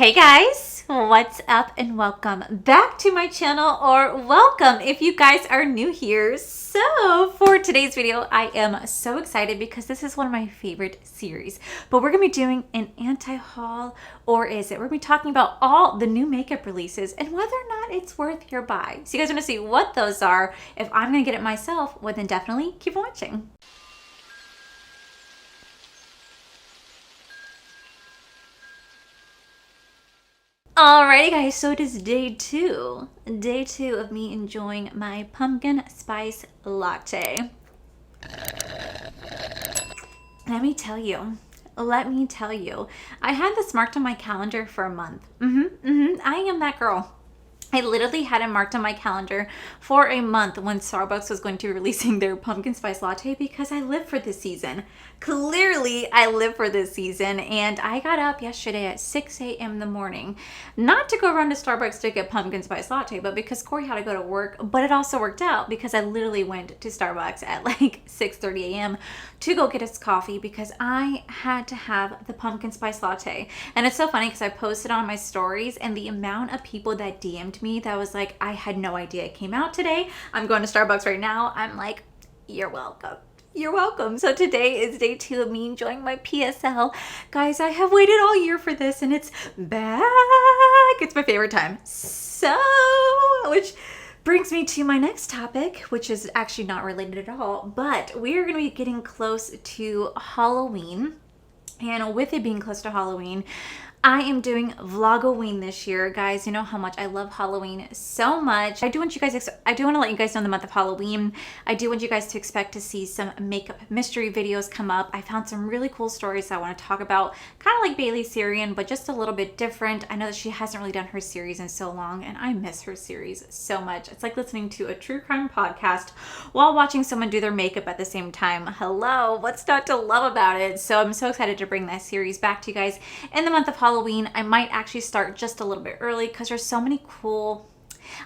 Hey guys, what's up and welcome back to my channel, or welcome if you guys are new here. So for today's video, I am so excited because this is one of my favorite series, but we're gonna be doing an anti-haul, or is it? We're gonna be talking about all the new makeup releases and whether or not it's worth your buy. So you guys wanna see what those are. If I'm gonna get it myself, well then definitely keep watching. Alrighty guys, so it is day two of me enjoying my pumpkin spice latte. Let me tell you, I had this marked on my calendar for a month. I am that girl. I literally had it marked on my calendar for a month when Starbucks was going to be releasing their pumpkin spice latte because I live for this season. Clearly, I live for this season, and I got up yesterday at 6 a.m. in the morning, not to go run to Starbucks to get pumpkin spice latte, but because Corey had to go to work. But it also worked out because I literally went to Starbucks at like 6:30 a.m. to go get us coffee because I had to have the pumpkin spice latte. And it's so funny because I posted on my stories, and the amount of people that DM'd me that was like, I had no idea it came out today. I'm going to Starbucks right now. I'm like, you're welcome. You're welcome. So today is day two of me enjoying my PSL. Guys, I have waited all year for this and it's back. It's my favorite time. So, which brings me to my next topic, which is actually not related at all, but we are going to be getting close to Halloween. And with it being close to Halloween, I am doing Vlogoween this year. Guys, you know how much I love Halloween so much. I do want to let you guys know in the month of Halloween, I do want you guys to expect to see some makeup mystery videos come up. I found some really cool stories I want to talk about, kind of like Bailey Sarian, but just a little bit different. I know that she hasn't really done her series in so long, and I miss her series so much. It's like listening to a true crime podcast while watching someone do their makeup at the same time. Hello, what's not to love about it? So I'm so excited to bring that series back to you guys in the month of Halloween. I might actually start just a little bit early because there's so many cool,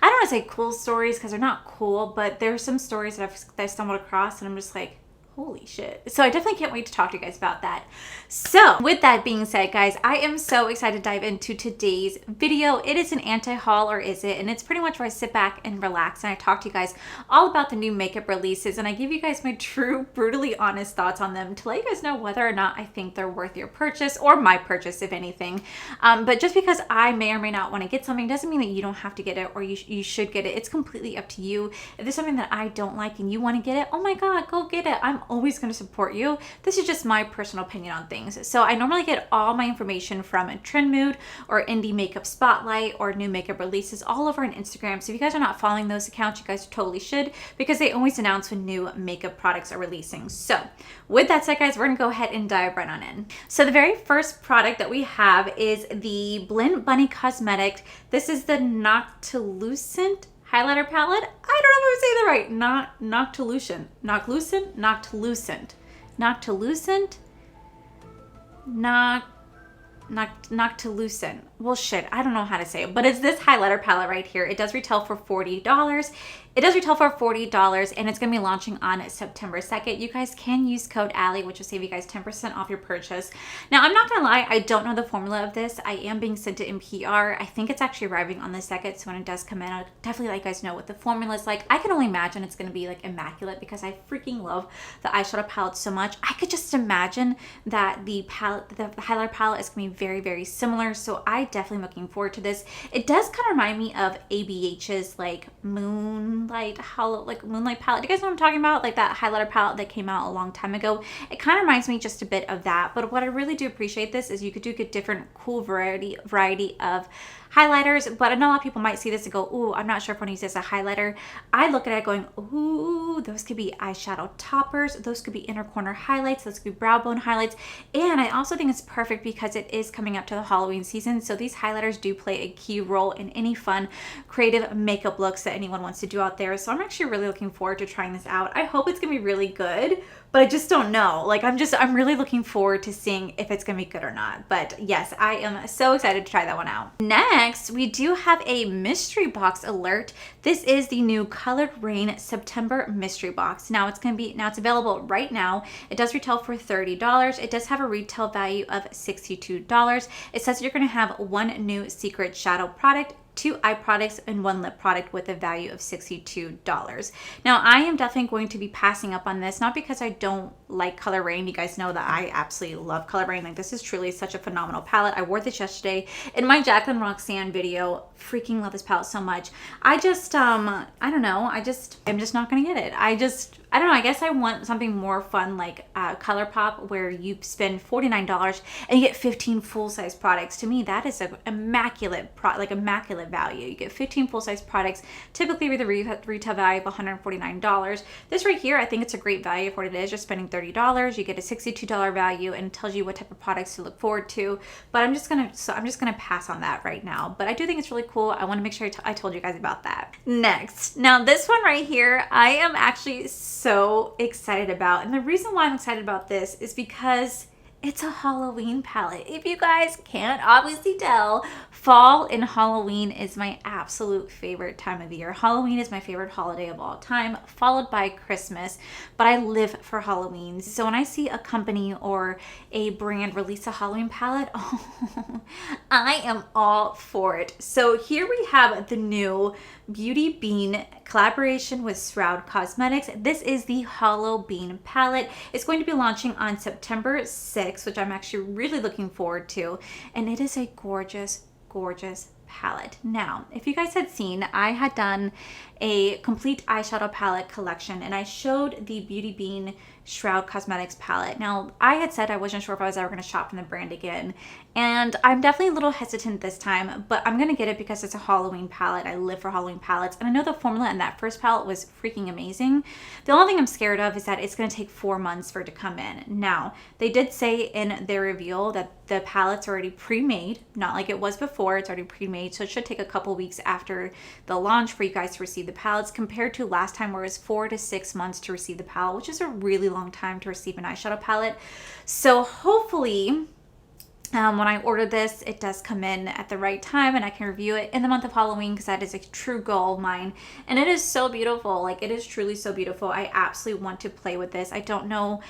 I don't want to say cool stories because they're not cool, but there's some stories that I've stumbled across and I'm just like, holy shit. So I definitely can't wait to talk to you guys about that. So with that being said, guys, I am so excited to dive into today's video. It is an anti-haul, or is it? And it's pretty much where I sit back and relax and I talk to you guys all about the new makeup releases, and I give you guys my true, brutally honest thoughts on them to let you guys know whether or not I think they're worth your purchase, or my purchase, if anything. But just because I may or may not want to get something doesn't mean that you don't have to get it, or you should get it. It's completely up to you. If there's something that I don't like and you want to get it, oh my God, go get it. I'm always going to support you. This is just my personal opinion on things. So I normally get all my information from Trend Mood or Indie Makeup Spotlight or new makeup releases all over on Instagram. So if you guys are not following those accounts, you guys totally should, because they always announce when new makeup products are releasing. So with that said, guys, we're gonna go ahead and dive right on in. So the very first product that we have is the Blend Bunny Cosmetics. This is the Noctilucent highlighter palette. I don't know if I'm saying that right. Noctilucent. Well, shit, I don't know how to say it, but it's this highlighter palette right here. It does retail for $40. And it's going to be launching on September 2nd. You guys can use code Allie, which will save you guys 10% off your purchase. Now, I'm not going to lie, I don't know the formula of this. I am being sent it in PR. I think it's actually arriving on the 2nd, so when it does come in, I'll definitely let you guys know what the formula is like. I can only imagine it's going to be like immaculate because I freaking love the eyeshadow palette so much. I could just imagine that the highlighter palette is going to be very, very similar, so I definitely am looking forward to this. It does kind of remind me of ABH's like Moonlight palette. Do you guys know what I'm talking about? Like that highlighter palette that came out a long time ago. It kind of reminds me just a bit of that. But what I really do appreciate this is you could do get different cool variety of highlighters, but I know a lot of people might see this and go, ooh, I'm not sure if I want to use this as a highlighter. I look at it going, ooh, those could be eyeshadow toppers, those could be inner corner highlights, those could be brow bone highlights, and I also think it's perfect because it is coming up to the Halloween season, so these highlighters do play a key role in any fun, creative makeup looks that anyone wants to do out there, so I'm actually really looking forward to trying this out. I hope it's gonna be really good, but I just don't know. Like, I'm really looking forward to seeing if it's gonna be good or not. But yes, I am so excited to try that one out. Next, we do have a mystery box alert. This is the new Colored Rain September mystery box. Now it's available right now. It does retail for $30. It does have a retail value of $62. It says you're gonna have one new secret shadow product, 2 eye products, and 1 lip product with a value of $62. Now, I am definitely going to be passing up on this, not because I don't like Color Rain. You guys know that I absolutely love Color Rain. Like, this is truly such a phenomenal palette. I wore this yesterday in my Jacqueline Roxanne video. Freaking love this palette so much. I just, I don't know. I'm just not gonna get it. I don't know. I guess I want something more fun like ColourPop, where you spend $49 and you get 15 full-size products. To me, that is an immaculate value. You get 15 full-size products, typically with a retail value of $149. This right here, I think it's a great value for what it is. You're spending $30. You get a $62 value and tells you what type of products to look forward to. But I'm just gonna pass on that right now. But I do think it's really cool. I want to make sure I told you guys about that. Next, now this one right here, I am actually so excited about, and the reason why I'm excited about this is because it's a Halloween palette. If you guys can't obviously tell, fall and Halloween is my absolute favorite time of year. Halloween is my favorite holiday of all time, followed by Christmas, but I live for Halloween. So when I see a company or a brand release a Halloween palette, oh, I am all for it. So here we have the new Beauty Bean collaboration with Tarte Cosmetics. This is the Hollow Bean palette. It's going to be launching on September 6th, which I'm actually really looking forward to. And it is a gorgeous, gorgeous palette. Now, if you guys had seen, I had done a complete eyeshadow palette collection and I showed the Beauty Bean Tarte Cosmetics palette. Now, I had said I wasn't sure if I was ever going to shop from the brand again, and I'm definitely a little hesitant this time, but I'm going to get it because it's a Halloween palette. I live for Halloween palettes, and I know the formula in that first palette was freaking amazing. The only thing I'm scared of is that it's going to take 4 months for it to come in. Now, they did say in their reveal that the palette's already pre-made, not like it was before. It's already pre-made, so it should take a couple weeks after the launch for you guys to receive the palettes, compared to last time where it was 4 to 6 months to receive the palette, which is a really long time to receive an eyeshadow palette. So hopefully when I order this, it does come in at the right time and I can review it in the month of Halloween, because that is a true goal of mine. And it is so beautiful. Like, it is truly so beautiful. I absolutely want to play with this. I don't know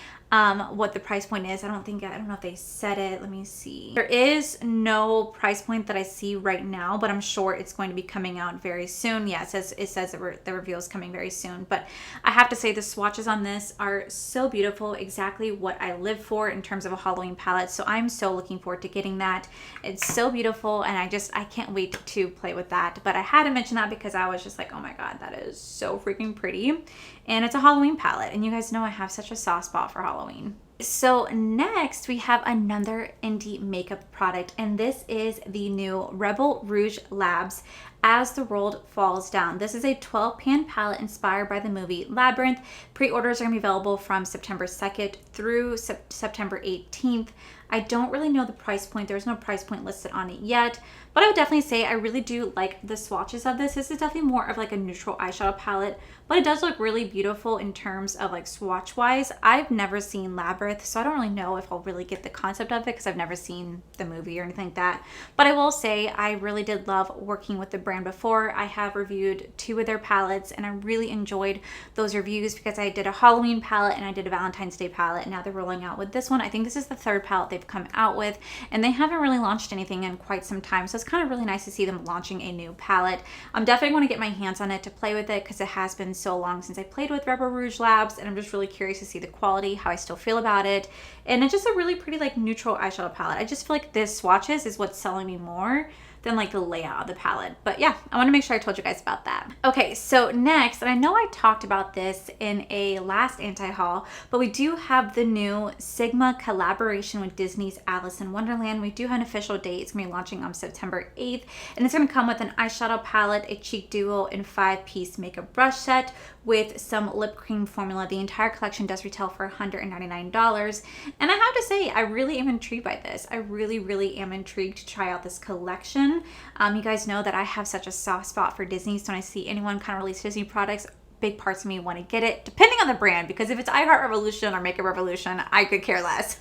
what the price point is. I don't know if they said it. Let me see. There is no price point that I see right now, but I'm sure it's going to be coming out very soon. Yeah, it says the reveal is coming very soon. But I have to say the swatches on this are so beautiful, exactly what I live for in terms of a Halloween palette. So I'm so looking forward to getting that. It's so beautiful, and I can't wait to play with that. But I had to mention that because I was just like, oh my god, that is so freaking pretty. And it's a Halloween palette, and you guys know I have such a soft spot for Halloween. So next we have another indie makeup product, and this is the new Rebel Rouge Labs As the World Falls Down. This is a 12-pan palette inspired by the movie Labyrinth. Pre-orders are going to be available from September 2nd through September 18th. I don't really know the price point. There's no price point listed on it yet, but I would definitely say I really do like the swatches of this. This is definitely more of like a neutral eyeshadow palette, but it does look really beautiful in terms of like swatch wise. I've never seen Labyrinth, so I don't really know if I'll really get the concept of it because I've never seen the movie or anything like that. But I will say I really did love working with the brand before. I have reviewed 2 of their palettes and I really enjoyed those reviews because I did a Halloween palette and I did a Valentine's Day palette, and now they're rolling out with this one. I think this is the 3rd palette they've come out with, and they haven't really launched anything in quite some time, so it's kind of really nice to see them launching a new palette. I'm definitely going to get my hands on it to play with it because it has been so long since I played with Rebel Rouge Labs, and I'm just really curious to see the quality, how I still feel about it. And it's just a really pretty like neutral eyeshadow palette. I just feel like this swatches is what's selling me more than like the layout of the palette. But yeah, I want to make sure I told you guys about that. Okay, so next, and I know I talked about this in a last anti-haul, but we do have the new Sigma collaboration with Disney's Alice in Wonderland. We do have an official date. It's going to be launching on September 8th, and it's going to come with an eyeshadow palette, a cheek duo, and 5-piece makeup brush set with some lip cream formula. The entire collection does retail for $199. And I have to say, I really am intrigued by this. I really, really am intrigued to try out this collection. You guys know that I have such a soft spot for Disney, so when I see anyone kind of release Disney products, big parts of me want to get it, depending on the brand, because if it's I Heart Revolution or Makeup Revolution, I could care less.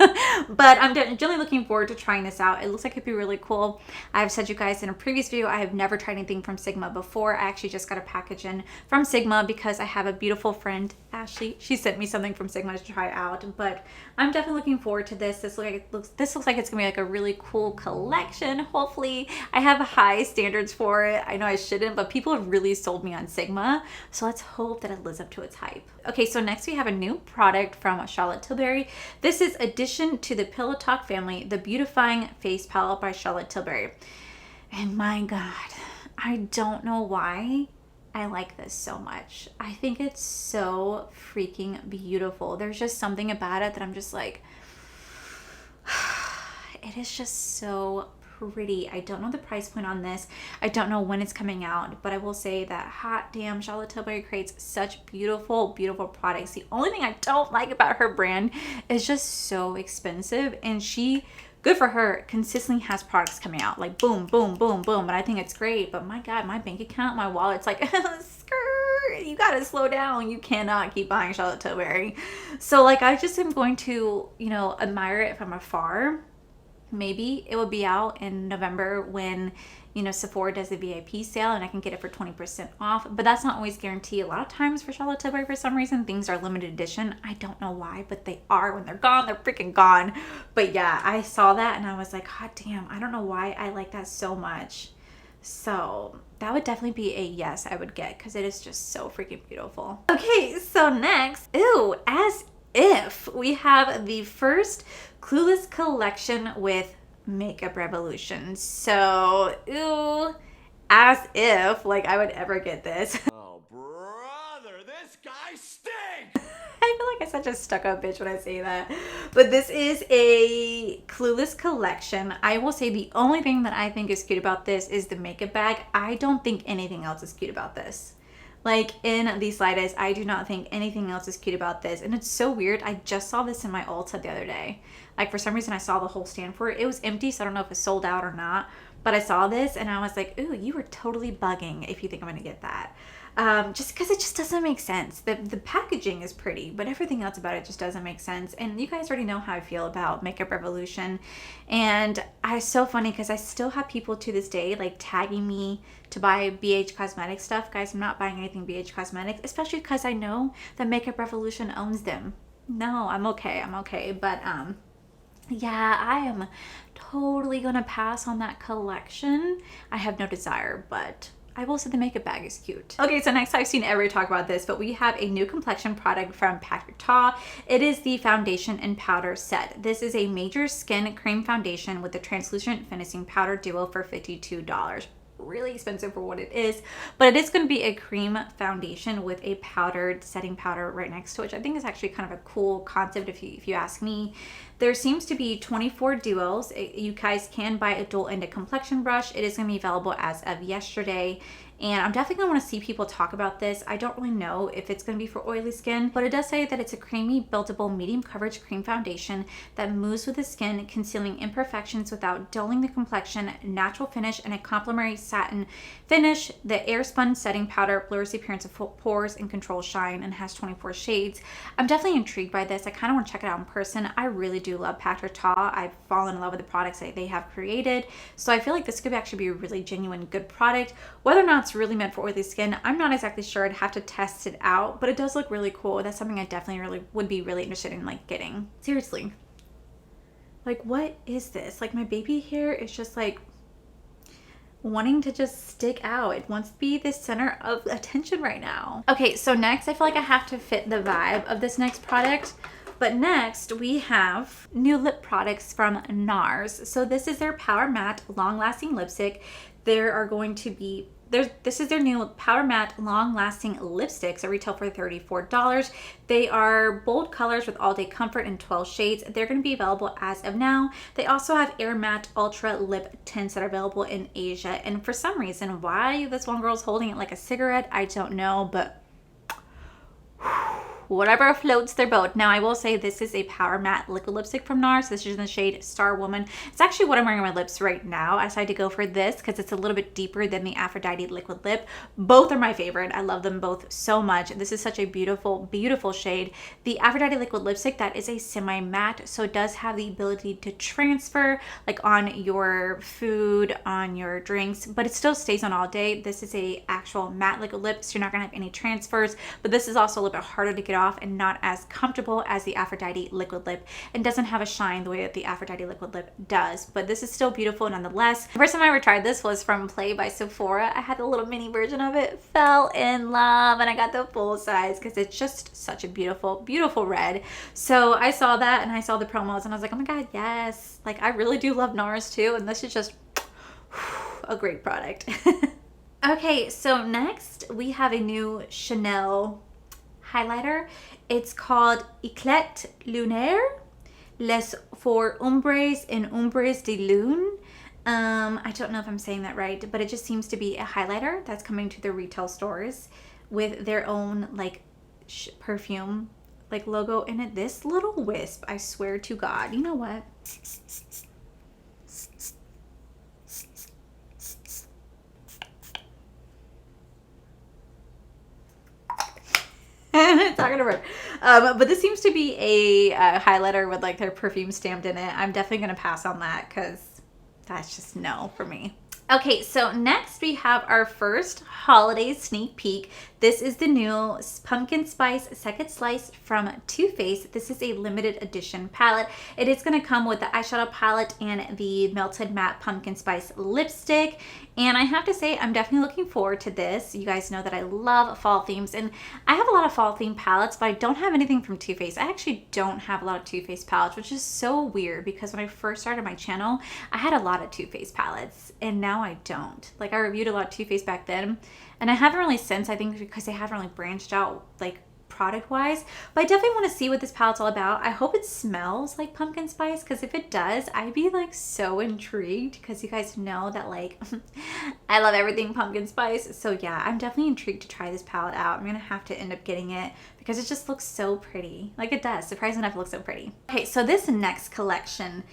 But I'm generally looking forward to trying this out. It looks like it'd be really cool. I've said you guys in a previous video, I have never tried anything from Sigma before. I actually just got a package in from Sigma because I have a beautiful friend, Ashley. She sent me something from Sigma to try out, but I'm definitely looking forward to this. This looks like it's gonna be like a really cool collection. Hopefully, I have high standards for it. I know I shouldn't, but people have really sold me on Sigma, so let's hope that it lives up to its hype. Okay, so next we have a new product from Charlotte Tilbury. This is addition to the Pillow Talk family, the Beautifying Face Palette by Charlotte Tilbury. And my God, I don't know why I like this so much. I think it's so freaking beautiful. There's just something about it that I'm just like, it is just so pretty. I don't know the price point on this. I don't know when it's coming out, but I will say that hot damn, Charlotte Tilbury creates such beautiful, beautiful products. The only thing I don't like about her brand is just so expensive, and she, good for her, consistently has products coming out like boom, boom, boom, boom, and I think it's great. But my God, my bank account, my wallet's like, skirt, you gotta slow down. You cannot keep buying Charlotte Tilbury. So like, I just am going to, you know, admire it from afar. Maybe it will be out in November when, you know, Sephora does the VIP sale and I can get it for 20% off, but that's not always guaranteed. A lot of times for Charlotte Tilbury, for some reason, things are limited edition. I don't know why, but they are. When they're gone, they're freaking gone. But yeah, I saw that and I was like, hot damn, I don't know why I like that so much. So that would definitely be a yes I would get, because it is just so freaking beautiful. Okay, so next, ooh, as if we have the first Clueless collection with Makeup Revolution. So, ooh, as if like I would ever get this. Oh, brother, this guy stinks! I feel like I'm such a stuck-up bitch when I say that. But this is a Clueless collection. I will say the only thing that I think is cute about this is the makeup bag. I don't think anything else is cute about this. Like, in the slightest, I do not think anything else is cute about this. And it's so weird. I just saw this in my Ulta the other day. Like, for some reason, I saw the whole stand for it. It was empty, so I don't know if it's sold out or not. But I saw this, and I was like, ooh, you are totally bugging if you think I'm going to get that. Just because it just doesn't make sense. The packaging is pretty, but everything else about it just doesn't make sense. And you guys already know how I feel about Makeup Revolution. And it's so funny because I still have people to this day like tagging me to buy BH Cosmetics stuff. Guys, I'm not buying anything BH Cosmetics, especially because I know that Makeup Revolution owns them. No, I'm okay. But yeah, I am totally gonna pass on that collection. I have no desire, but I will say the makeup bag is cute. Okay, so next I've seen everybody talk about this, but we have a new complexion product from Tarte. It is the foundation and powder set. This is a major skin cream foundation with a translucent finishing powder duo for $52. Really expensive for what it is, but it is going to be a cream foundation with a powdered setting powder right next to it, which I think is actually kind of a cool concept if you ask me. There seems to be 24 duos. You guys can buy a dual ended complexion brush. It is going to be available as of yesterday. And I'm definitely going to want to see people talk about this. I don't really know if it's going to be for oily skin, but it does say that it's a creamy, buildable, medium coverage cream foundation that moves with the skin, concealing imperfections without dulling the complexion, natural finish, and a complementary satin finish. The air spun setting powder blurs the appearance of pores and controls shine and has 24 shades. I'm definitely intrigued by this. I kind of want to check it out in person. I really do love Tarte. I've fallen in love with the products that they have created. So I feel like this could actually be a really genuine good product. Whether or not it's really meant for oily skin, I'm not exactly sure. I'd have to test it out, but it does look really cool. That's something I definitely would be really interested in like getting. Seriously. Like, what is this? Like, my baby hair is just like wanting to just stick out. It wants to be the center of attention right now. Okay, so next I feel like I have to fit the vibe of this next product. But next we have new lip products from Nars. So this is their Power Matte Long Lasting Lipstick. There are going to be this is their new Power Matte Long Lasting Lipsticks that retail for $34. They are bold colors with all day comfort in 12 shades. They're going to be available as of now. They also have Air Matte Ultra Lip Tints that are available in Asia. And for some reason, why this one girl's holding it like a cigarette, I don't know, but whatever floats their boat. Now I will say this is a Power Matte liquid lipstick from Nars. This is in the shade Star Woman. It's actually what I'm wearing on my lips right now. I decided to go for this because it's a little bit deeper than the Aphrodite liquid lip. Both are my favorite. I love them both so much. This is such a beautiful, beautiful shade. The Aphrodite liquid lipstick, that is a semi-matte, so it does have the ability to transfer like on your food, on your drinks, but it still stays on all day. This is a actual matte liquid lip, so you're not gonna have any transfers, but this is also a little bit harder to get off and not as comfortable as the Aphrodite liquid lip, and doesn't have a shine the way that the Aphrodite liquid lip does, but this is still beautiful nonetheless. The first time I ever tried this was from Play by Sephora. I had a little mini version of it, fell in love, and I got the full size because it's just such a beautiful, beautiful red. So I saw that and I saw the promos and I was like, oh my god, yes, like I really do love Nars too, and this is just a great product. Okay, so next we have a new Chanel highlighter. It's called Eclat Lunaire Les for Ombres en Ombres de Lune. I don't know if I'm saying that right, but it just seems to be a highlighter that's coming to the retail stores with their own like perfume like logo in it. This little wisp, I swear to God, you know what? It's not gonna work. But this seems to be a highlighter with like their perfume stamped in it. I'm definitely gonna pass on that because that's just no for me. Okay, so next we have our first holiday sneak peek. This is the new Pumpkin Spice Second Slice from Too Faced. This is a limited edition palette. It is going to come with the eyeshadow palette and the Melted Matte Pumpkin Spice lipstick. And I have to say, I'm definitely looking forward to this. You guys know that I love fall themes, and I have a lot of fall theme palettes, but I don't have anything from Too Faced. I actually don't have a lot of Too Faced palettes, which is so weird because when I first started my channel, I had a lot of Too Faced palettes, and now I don't. Like, I reviewed a lot of Too Faced back then, and I haven't really since, I think because they haven't really branched out like product wise, but I definitely want to see what this palette's all about. I hope it smells like pumpkin spice, because if it does, I'd be like so intrigued, because you guys know that like I love everything pumpkin spice. So yeah, I'm definitely intrigued to try this palette out. I'm gonna have to end up getting it because it just looks so pretty. Like, it does, surprisingly enough, it looks so pretty. Okay, so this next collection,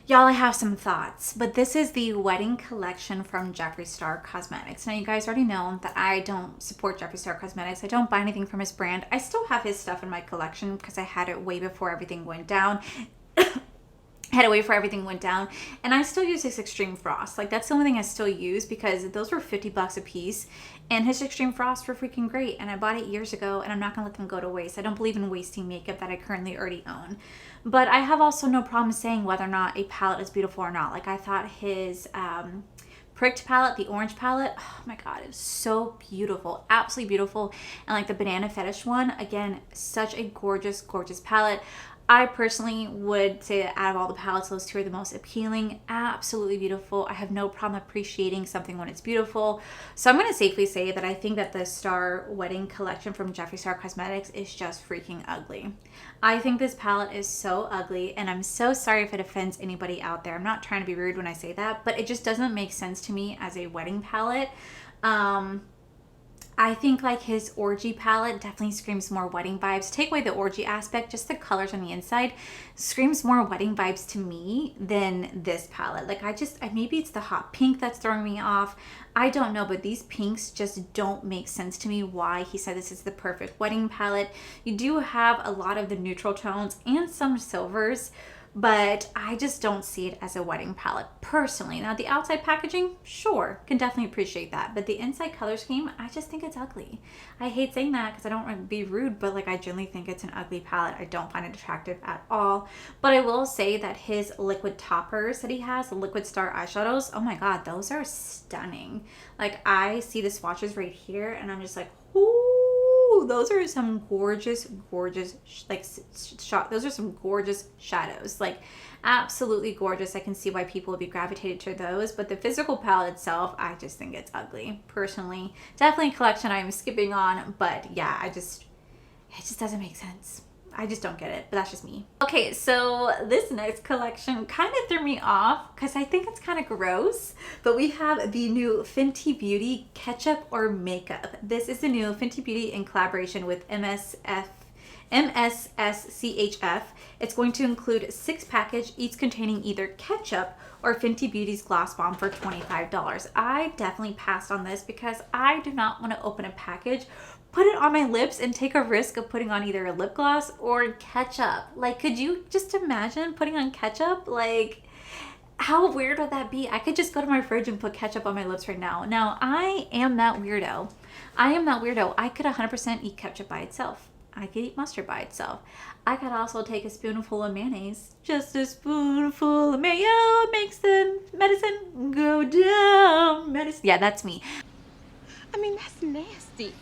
y'all, I have some thoughts, but this is the wedding collection from Jeffree Star Cosmetics. Now, you guys already know that I don't support Jeffree Star Cosmetics. I don't buy anything from his brand. I still have his stuff in my collection because I had it way before everything went down. Had to wait for everything went down, and I still use his Extreme Frost. Like, that's the only thing I still use because those were 50 bucks a piece, and his Extreme Frost were freaking great, and I bought it years ago, and I'm not gonna let them go to waste. I don't believe in wasting makeup that I currently already own. But I have also no problem saying whether or not a palette is beautiful or not. Like, I thought his Pricked palette, the orange palette, oh my god, it's so beautiful, absolutely beautiful. And like the Banana Fetish one, again, such a gorgeous, gorgeous palette. I personally would say that out of all the palettes, those two are the most appealing. Absolutely beautiful. I have no problem appreciating something when it's beautiful. So I'm going to safely say that I think that the Star Wedding collection from Jeffree Star Cosmetics is just freaking ugly. I think this palette is so ugly, and I'm so sorry if it offends anybody out there. I'm not trying to be rude when I say that, but it just doesn't make sense to me as a wedding palette. I think like his Orgy palette definitely screams more wedding vibes. Take away the orgy aspect, just the colors on the inside screams more wedding vibes to me than this palette. Like, maybe it's the hot pink that's throwing me off. I don't know, but these pinks just don't make sense to me why he said this is the perfect wedding palette. You do have a lot of the neutral tones and some silvers, but I just don't see it as a wedding palette personally. Now, the outside packaging, sure, can definitely appreciate that, but the inside color scheme, I just think it's ugly. I hate saying that because I don't want to be rude, but like, I genuinely think it's an ugly palette. I don't find it attractive at all. But I will say that his liquid toppers that he has, the Liquid Star eyeshadows, oh my god, those are stunning. Like, I see the swatches right here and I'm just like, ooh, those are some gorgeous, gorgeous, like, those are some gorgeous shadows. Like, absolutely gorgeous. I can see why people would be gravitated to those, but the physical palette itself, I just think it's ugly, personally. Definitely a collection I'm skipping on, but yeah, it just doesn't make sense. I just don't get it, but that's just me. Okay, so this next collection kind of threw me off because I think it's kind of gross, but we have the new Fenty Beauty Ketchup or Makeup. This is the new Fenty Beauty in collaboration with MSF MSSCHF. It's going to include 6 packages, each containing either ketchup or Fenty Beauty's Gloss Bomb for $25. I definitely passed on this because I do not want to open a package, put it on my lips, and take a risk of putting on either a lip gloss or ketchup. Like, could you just imagine putting on ketchup? Like, how weird would that be? I could just go to my fridge and put ketchup on my lips right now. Now, I am that weirdo. I could 100% eat ketchup by itself. I could eat mustard by itself. I could also take a spoonful of mayonnaise. Just a spoonful of mayo makes the medicine go down. Medicine. Yeah, that's me. I mean, that's nasty.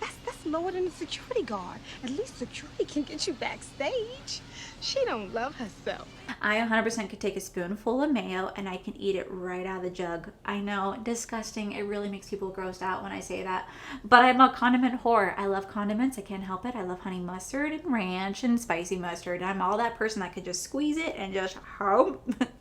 That's lower than the security guard. At least security can get you backstage. She don't love herself. I 100% could take a spoonful of mayo and I can eat it right out of the jug. I know, disgusting. It really makes people grossed out when I say that. But I'm a condiment whore. I love condiments. I can't help it. I love honey mustard and ranch and spicy mustard. I'm all that person that could just squeeze it and just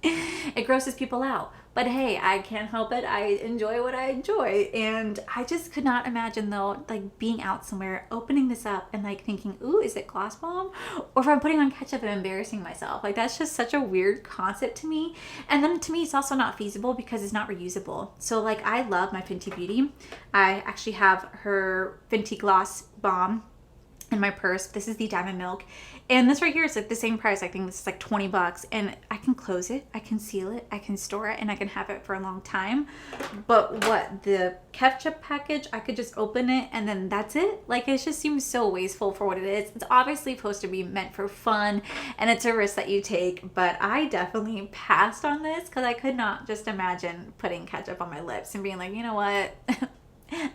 it grosses people out. But hey, I can't help it. I enjoy what I enjoy. And I just could not imagine though, like being out somewhere, opening this up and like thinking, ooh, is it Gloss Bomb? Or if I'm putting on ketchup and embarrassing myself. Like that's just such a weird concept to me. And then to me, it's also not feasible because it's not reusable. So like I love my Fenty Beauty. I actually have her Fenty Gloss Bomb in my purse. This is the Diamond Milk. And this right here is like the same price. I think this is like $20 and I can close it, I can seal it, I can store it, and I can have it for a long time. But what, the ketchup package, I could just open it and then that's it? Like it just seems so wasteful for what it is. It's obviously supposed to be meant for fun and it's a risk that you take, but I definitely passed on this because I could not just imagine putting ketchup on my lips and being like, you know what?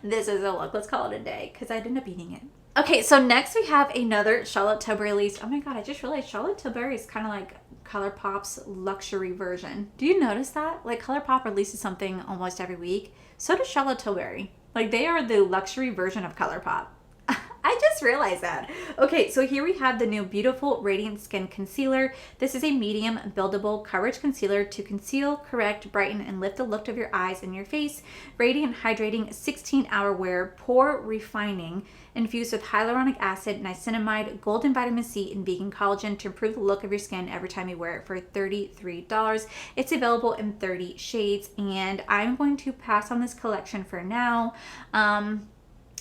This is a look, let's call it a day, because I'd end up eating it. Okay, so next we have another Charlotte Tilbury release. Oh my god, I just realized Charlotte Tilbury is kind of like ColourPop's luxury version. Do you notice that? Like ColourPop releases something almost every week. So does Charlotte Tilbury. Like they are the luxury version of ColourPop. I just realized that. Okay, so here we have the new Beautiful Radiant Skin Concealer. This is a medium buildable coverage concealer to conceal, correct, brighten, and lift the look of your eyes and your face. Radiant hydrating 16-hour wear, pore refining, infused with hyaluronic acid, niacinamide, golden vitamin C, and vegan collagen to improve the look of your skin every time you wear it for $33. It's available in 30 shades, and I'm going to pass on this collection for now.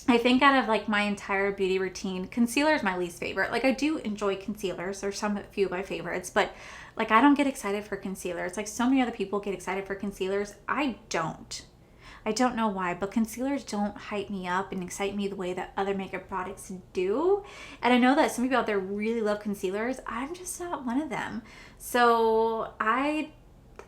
I think out of like my entire beauty routine, concealer is my least favorite. Like I do enjoy concealers. There's some few of my favorites, but like I don't get excited for concealer. It's like so many other people get excited for concealers. I don't know why, but concealers don't hype me up and excite me the way that other makeup products do. And I know that some people out there really love concealers. I'm just not one of them. So I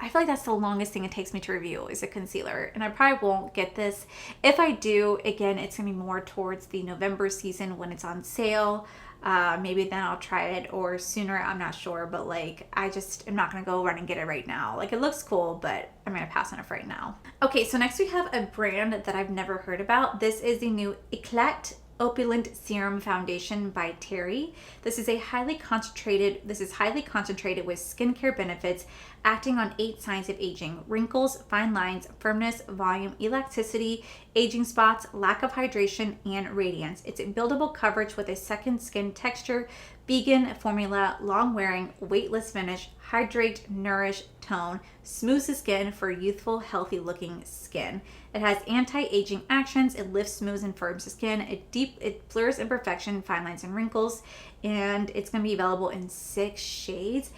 feel like that's the longest thing it takes me to review is a concealer. And I probably won't get this. If I do, again, it's going to be more towards the November season when it's on sale. Maybe then I'll try it or sooner. I'm not sure. But like, I just am not going to go run and get it right now. Like it looks cool, but I'm going to pass on it for right now. Okay, so next we have a brand that I've never heard about. This is the new Eclat Opulent Serum Foundation by Terry. This is highly concentrated with skincare benefits acting on 8 signs of aging: wrinkles, fine lines, firmness, volume, elasticity, aging spots, lack of hydration, and radiance. It's a buildable coverage with a second skin texture, vegan formula, long wearing, weightless finish, hydrate, nourish, tone, smooths the skin for youthful, healthy looking skin. It has anti-aging actions. It lifts, smooths, and firms the skin. It blurs imperfection, fine lines, and wrinkles. And it's going to be available in 6 shades.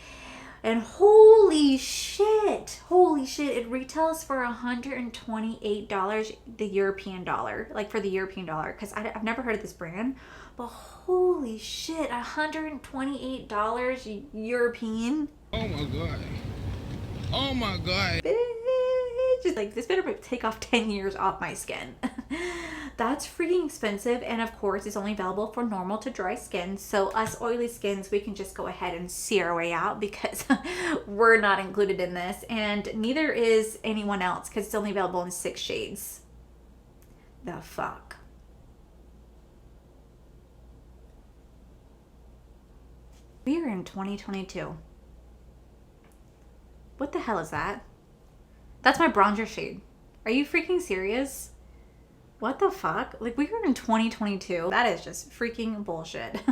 And holy shit, it retails for $128, the European dollar, like for the European dollar, because I've never heard of this brand, but holy shit, $128 European. Oh my god. Oh my god. Just like, this better take off 10 years off my skin. That's freaking expensive, and of course it's only available for normal to dry skin, so us oily skins, we can just go ahead and see our way out because we're not included in this, and neither is anyone else because it's only available in 6 shades. The fuck? We are in 2022. What the hell is that? That's my bronzer shade. Are you freaking serious? What the fuck? Like, we are in 2022. That is just freaking bullshit.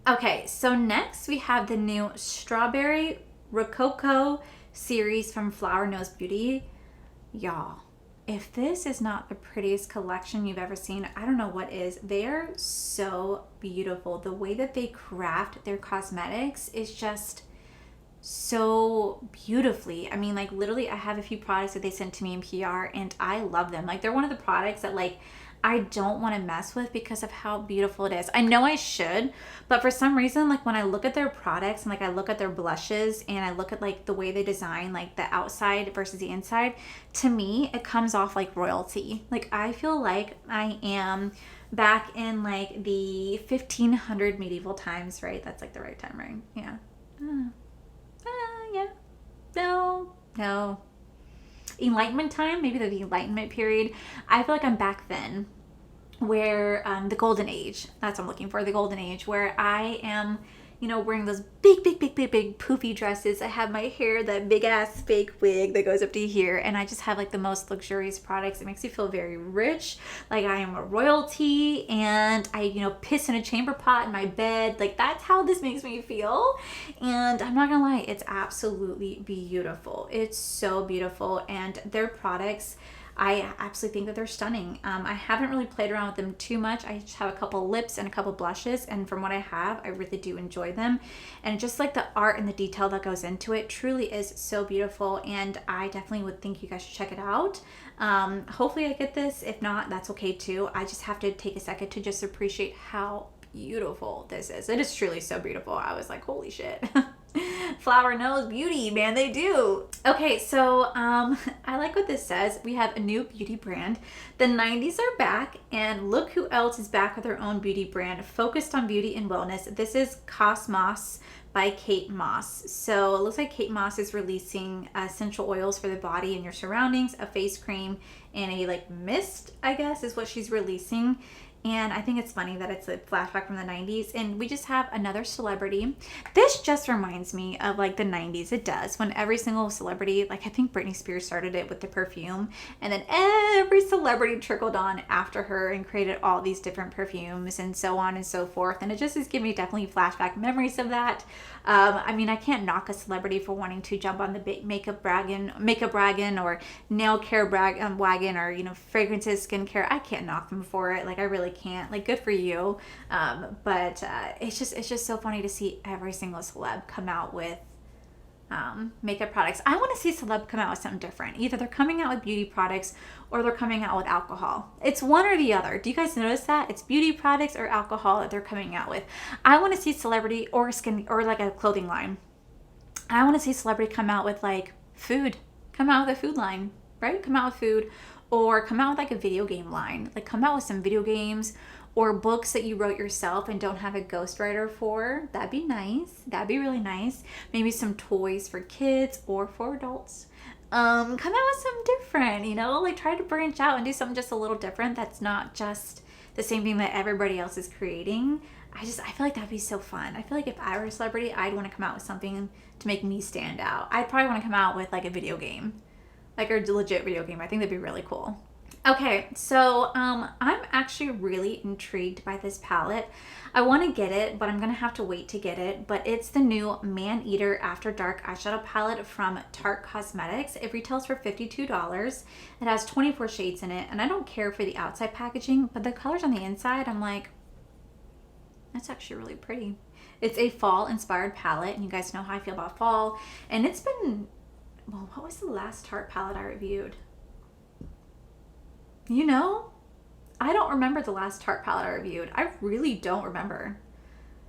Okay, so next we have the new Strawberry Rococo series from Flower Knows Beauty. Y'all, if this is not the prettiest collection you've ever seen, I don't know what is. They are so beautiful. The way that they craft their cosmetics is just so beautifully. I mean, like literally I have a few products that they sent to me in PR and I love them. Like they're one of the products that like I don't want to mess with because of how beautiful it is. I know I should, but for some reason, like when I look at their products and like I look at their blushes and I look at like the way they design like the outside versus the inside, to me it comes off like royalty. Like I feel like I am back in like the 1500 medieval times, right? That's like the right time, right? Yeah. Yeah. No. Enlightenment time, maybe the Enlightenment period. I feel like I'm back then, where the golden age, that's what I'm looking for, the golden age, where I am, you know, wearing those big poofy dresses. I have my hair, that big ass fake wig that goes up to here, and I just have like the most luxurious products. It makes me feel very rich, like I am a royalty, and I, you know, piss in a chamber pot in my bed. Like that's how this makes me feel. And I'm not gonna lie, it's absolutely beautiful. It's so beautiful, and their products, I absolutely think that they're stunning. I haven't really played around with them too much. I just have a couple lips and a couple blushes, and from what I have, I really do enjoy them. And just like the art and the detail that goes into it truly is so beautiful, and I definitely would think you guys should check it out. Hopefully I get this. If not, that's okay too. I just have to take a second to just appreciate how beautiful this is. It is truly so beautiful. I was like, holy shit. Flower Knows Beauty, man, they do. Okay, so I like what this says. We have a new beauty brand. The 90s are back, and look who else is back with their own beauty brand focused on beauty and wellness. This is Cosmos by Kate Moss. So it looks like Kate Moss is releasing essential oils for the body and your surroundings, a face cream, and a like mist, I guess, is what she's releasing. And I think it's funny that it's a flashback from the 90s, and we just have another celebrity. This just reminds me of like the 90s. It does, when every single celebrity, like I think Britney Spears started it with the perfume, and then every celebrity trickled on after her and created all these different perfumes and so on and so forth. And it just is giving me definitely flashback memories of that. I mean, I can't knock a celebrity for wanting to jump on the makeup wagon or nail care wagon, or, you know, fragrances, skincare. I can't knock them for it. Like I really can't. Like good for you. But it's just so funny to see every single celeb come out with makeup products. I want to see celeb come out with something different. Either they're coming out with beauty products or they're coming out with alcohol. It's one or the other. Do you guys notice that? It's beauty products or alcohol that they're coming out with. I want to see celebrity or skin or like a clothing line. I want to see celebrity come out with like food. Come out with a food line, right? Come out with food, or come out with like a video game line. Like come out with some video games or books that you wrote yourself and don't have a ghostwriter for. That'd be nice. That'd be really nice. Maybe some toys for kids or for adults. Come out with some different, you know, like try to branch out and do something just a little different that's not just the same thing that everybody else is creating. I feel like that'd be so fun. I feel like if I were a celebrity, I'd want to come out with something to make me stand out. I'd probably want to come out with like a video game, like a legit video game. I think that'd be really cool. Okay, so I'm actually really intrigued by this palette. I want to get it, but I'm going to have to wait to get it. But it's the new Man Eater After Dark Eyeshadow Palette from Tarte Cosmetics. It retails for $52. It has 24 shades in it, and I don't care for the outside packaging, but the colors on the inside, I'm like, that's actually really pretty. It's a fall-inspired palette, and you guys know how I feel about fall. And it's been, well, what was the last Tarte palette I reviewed? You know, I don't remember the last Tarte palette I reviewed. I really don't remember.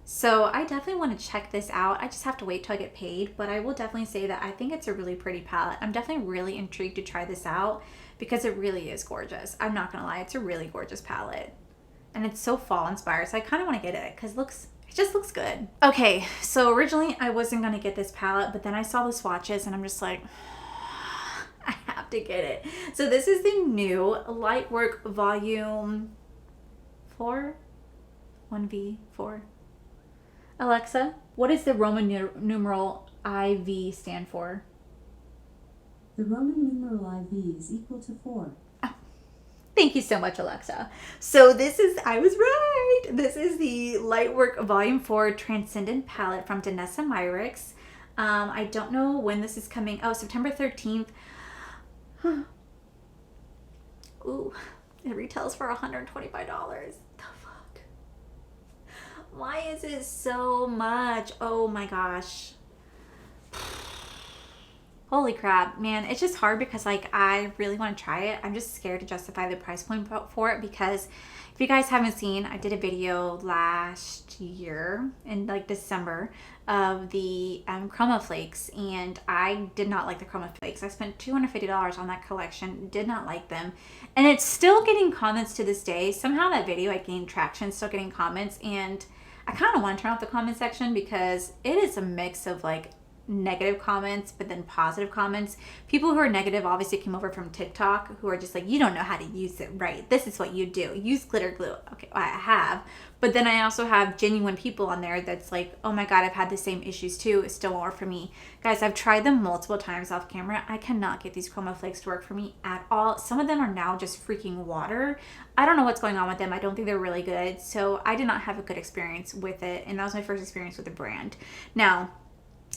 So I definitely want to check this out. I just have to wait till I get paid, but I will definitely say that I think it's a really pretty palette. I'm definitely really intrigued to try this out because it really is gorgeous. I'm not gonna lie, it's a really gorgeous palette. And it's so fall inspired, so I kind of want to get it because it just looks good. Okay, so originally I wasn't gonna get this palette, but then I saw the swatches and I'm just like, I have to get it. So this is the new Lightwork Volume 4, 1V4. Alexa, what does the Roman numeral IV stand for? The Roman numeral IV is equal to 4. Thank Thank you so much, Alexa. So this is, I was right. This is the Lightwork Volume 4 Transcendent palette from Vanessa Myricks. I don't know when this is coming. Oh, September 13th. Ooh, it retails for $125. The fuck? Why is it so much? Oh my gosh. Holy crap, man. It's just hard because like I really want to try it. I'm just scared to justify the price point for it because if you guys haven't seen, I did a video last year in like December of the Chroma Flakes, and I did not like the Chroma Flakes. I spent $250 on that collection, did not like them, and it's still getting comments to this day. Somehow that video I gained traction, still getting comments, and I kind of want to turn off the comment section because it is a mix of like negative comments but then positive comments. People who are negative obviously came over from TikTok, who are just like, you don't know how to use it right, this is what you do, use glitter glue. Okay, I have, but then I also have genuine people on there that's like, oh my god, I've had the same issues too, it still won't work for me. Guys, I've tried them multiple times off camera. I cannot get these Chroma Flakes to work for me at all. Some of them are now just freaking water. I don't know what's going on with them. I don't think they're really good, so I did not have a good experience with it, and that was my first experience with the brand. Now,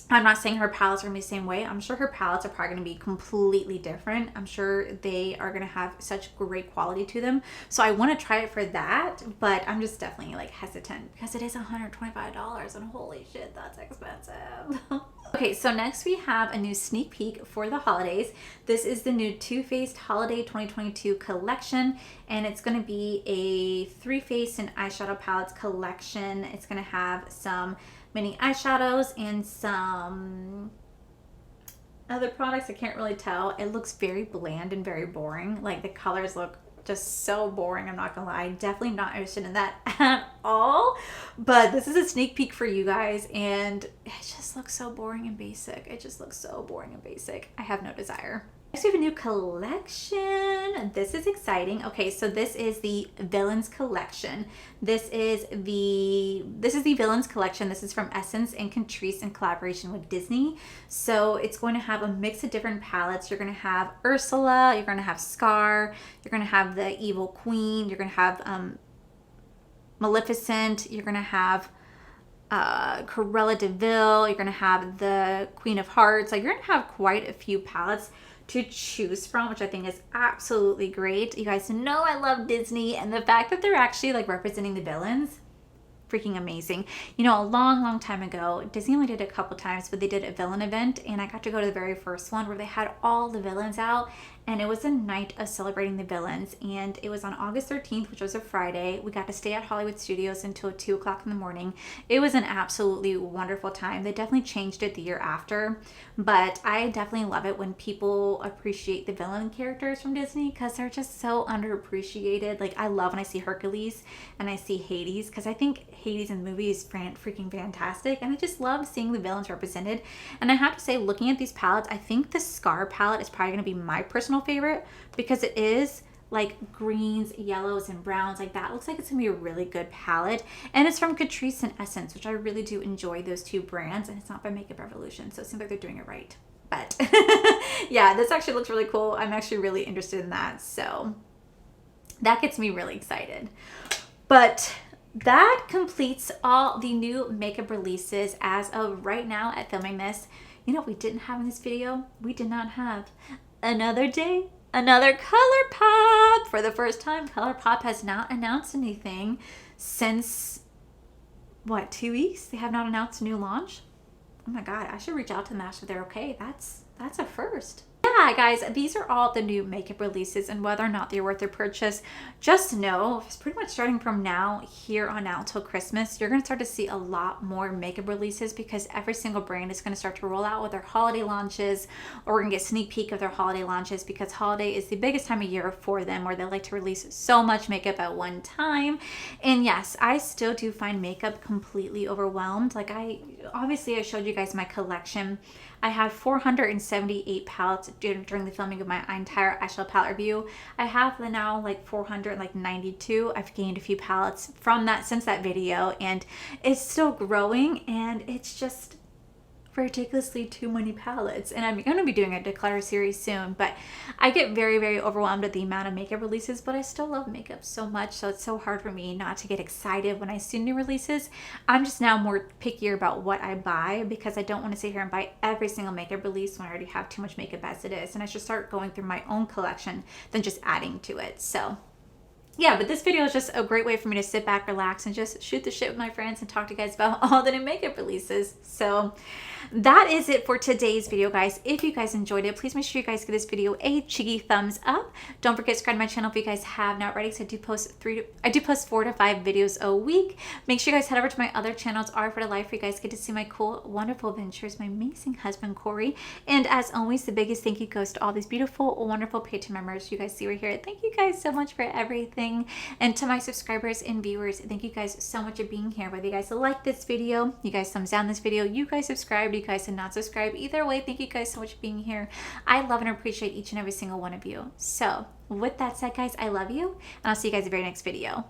I'm not saying her palettes are going to be the same way. I'm sure her palettes are probably going to be completely different. I'm sure they are going to have such great quality to them. So I want to try it for that, but I'm just definitely like hesitant because it is $125 and holy shit, that's expensive. Okay, so next we have a new sneak peek for the holidays. This is the new Too Faced Holiday 2022 collection, and it's going to be a 3-face and eyeshadow palettes collection. It's going to have some mini eyeshadows and some other products. I can't really tell. It looks very bland and very boring. Like the colors look just so boring, I'm not gonna lie. Definitely not interested in that at all. But this is a sneak peek for you guys, and it just looks so boring and basic. It just looks so boring and basic. I have no desire. Next we have a new collection. This is exciting. Okay, so this is the Villains collection. This is the Villains collection. This is from Essence and Catrice in collaboration with Disney. So it's going to have a mix of different palettes. You're going to have Ursula, you're going to have Scar, you're going to have the Evil Queen, you're going to have Maleficent, you're going to have Cruella de Vil, you're going to have the Queen of Hearts. Like, you're going to have quite a few palettes to choose from, which I think is absolutely great. You guys know I love Disney, and the fact that they're actually like representing the villains, freaking amazing. You know, a long time ago, Disney only did it a couple times, but they did a villain event, and I got to go to the very first one where they had all the villains out, and it was a night of celebrating the villains, and it was on August 13th, which was a Friday. We got to stay at Hollywood Studios until 2 o'clock in the morning. It was an absolutely wonderful time. They definitely changed it the year after, but I definitely love it when people appreciate the villain characters from Disney because they're just so underappreciated. Like, I love when I see Hercules and I see Hades, because I think Hades in the movie is freaking fantastic, and I just love seeing the villains represented. And I have to say, looking at these palettes, I think the Scar palette is probably going to be my personal favorite because it is like greens, yellows, and browns. Like, that looks like it's gonna be a really good palette, and it's from Catrice and Essence, which I really do enjoy those two brands, and it's not by Makeup Revolution, so it seems like they're doing it right. But yeah, this actually looks really cool. I'm actually really interested in that, so that gets me really excited. But that completes all the new makeup releases as of right now at filming this. You know what we didn't have in this video? We did not have another day, another ColourPop. For the first time, ColourPop has not announced anything since, what, 2 weeks? They have not announced a new launch? Oh my god, I should reach out to them and ask if they're okay. That's a first. Yeah, guys, these are all the new makeup releases, and whether or not they're worth their purchase, just know it's pretty much starting from now here on out till Christmas, you're going to start to see a lot more makeup releases because every single brand is going to start to roll out with their holiday launches, or we're going to get a sneak peek of their holiday launches because holiday is the biggest time of year for them where they like to release so much makeup at one time. And yes, I still do find makeup completely overwhelmed. Like, obviously I showed you guys my collection. I have 478 palettes during the filming of my entire eyeshadow palette review. I have now like 492. I've gained a few palettes from that since that video, and it's still growing, and it's just ridiculously too many palettes, and I'm going to be doing a declutter series soon, but I get very, very overwhelmed at the amount of makeup releases, but I still love makeup so much, so it's so hard for me not to get excited when I see new releases. I'm just now more pickier about what I buy because I don't want to sit here and buy every single makeup release when I already have too much makeup as it is, and I should start going through my own collection than just adding to it. So yeah, but this video is just a great way for me to sit back, relax, and just shoot the shit with my friends and talk to you guys about all the new makeup releases. So that is it for today's video, guys. If you guys enjoyed it, please make sure you guys give this video a cheeky thumbs up. Don't forget to subscribe to my channel if you guys have not already, because I do post 4 to 5 videos a week. Make sure you guys head over to my other channels, R for the Life, where you guys get to see my cool, wonderful adventures, my amazing husband, Corey. And as always, the biggest thank you goes to all these beautiful, wonderful Patreon members you guys see right here. Thank you guys so much for everything. And to my subscribers and viewers, thank you guys so much for being here. Whether you guys like this video, you guys thumbs down this video, you guys subscribed, you guys did not subscribe, either way, thank you guys so much for being here. I love and appreciate each and every single one of you. So with that said, guys, I love you, and I'll see you guys in the very next video.